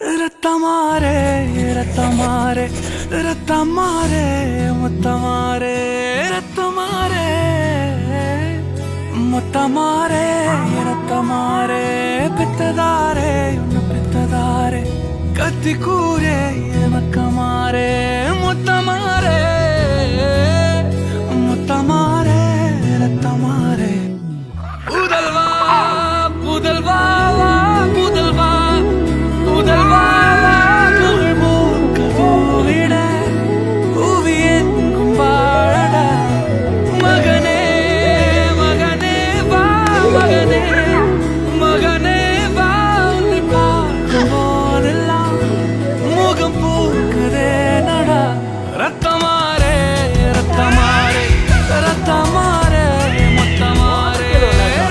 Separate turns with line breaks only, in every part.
ரத்தமாரே ரத்தமாரே ரத்தமாரே முத்தமாரே ரத்தமாரே முத்தமாரே ரத்தமாரே பித்ததாரே உன்னை பித்ததாரே கத்தி கூரே மக்கமாரே முத்தமாரே முத்தமாரே ரத்தமாரே புதல்வா புதல்வா புதல்வா புதல்வா புகழ் மூக்க பூவிட புவியெங்கும் வாழட மகனே மகனே வா மகனே மகனே வா உன்னை பார்க்கும் போதெல்லாம் முகம் பூக்குதே நடா ரத்தமாரே ரத்தமாரே ரத்தமாரே முத்தமாரே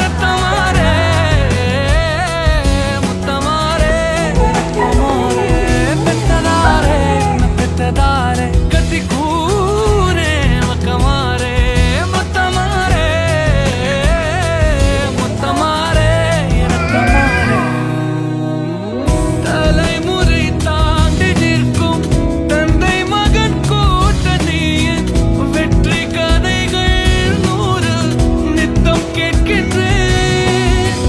ரத்தமாரே முத்தமாரே ரத்தமாரே பெத்ததாரே பெத்ததாரே கத்தி கூரே மக்கமாரே முத்தமாரே முத்தமாரே ரத்தமாரே தலைமுறை தாண்டி நிற்கும் தந்தை மகன் கூட்டணியின் வெற்றி கதைகள் 100 நித்தம் கேட்கின்றேன்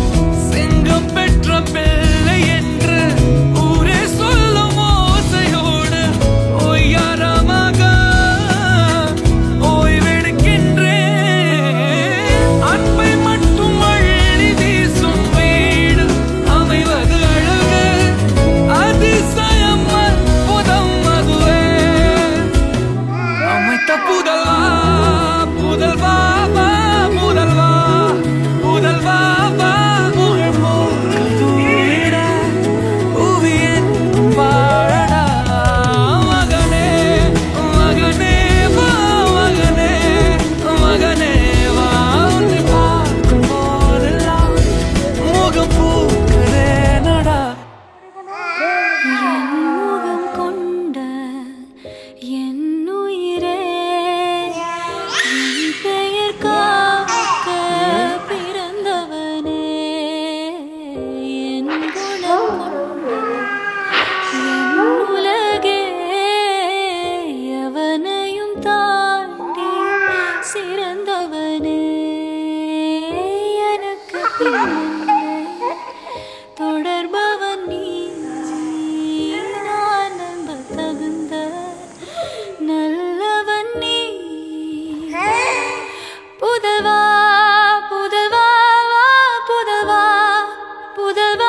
சிங்கம் பெற்ற பிள்ளை என்று ஊரே சொல்லும் ஓசையோடு ஒய்யாரமாக ஓய்வெடுக்கின்றேன் அன்பை மட்டும் அள்ளி வீசும் வீடு அமைவது அழகு அதிசயம் அற்புதம் அதுவே அமைத்த புதல்வா புதல்வா வா புதல்வா புதல்வா வா புகழ் மூக்க தூவிட புவியெங்கும் வாழடா மகனே மகனே வா மகனே மகனே வா உன்னை பார்க்கும் போதெல்லாம் முகம் பூக்குதே நடா
என் முகம் கொண்ட என் உயிரே என் பெயர் காக்க பிறந்தவனே என் குணம் கொண்ட என் உலகே எவனையும் தாண்டி சிறந்தவனே எனக்கு பின்னே தொடர்பவன் நீ நான் நம்ப தகுந்த நல்லவன் நீ புதல்வா புதல்வா புதல்வா புதல்வா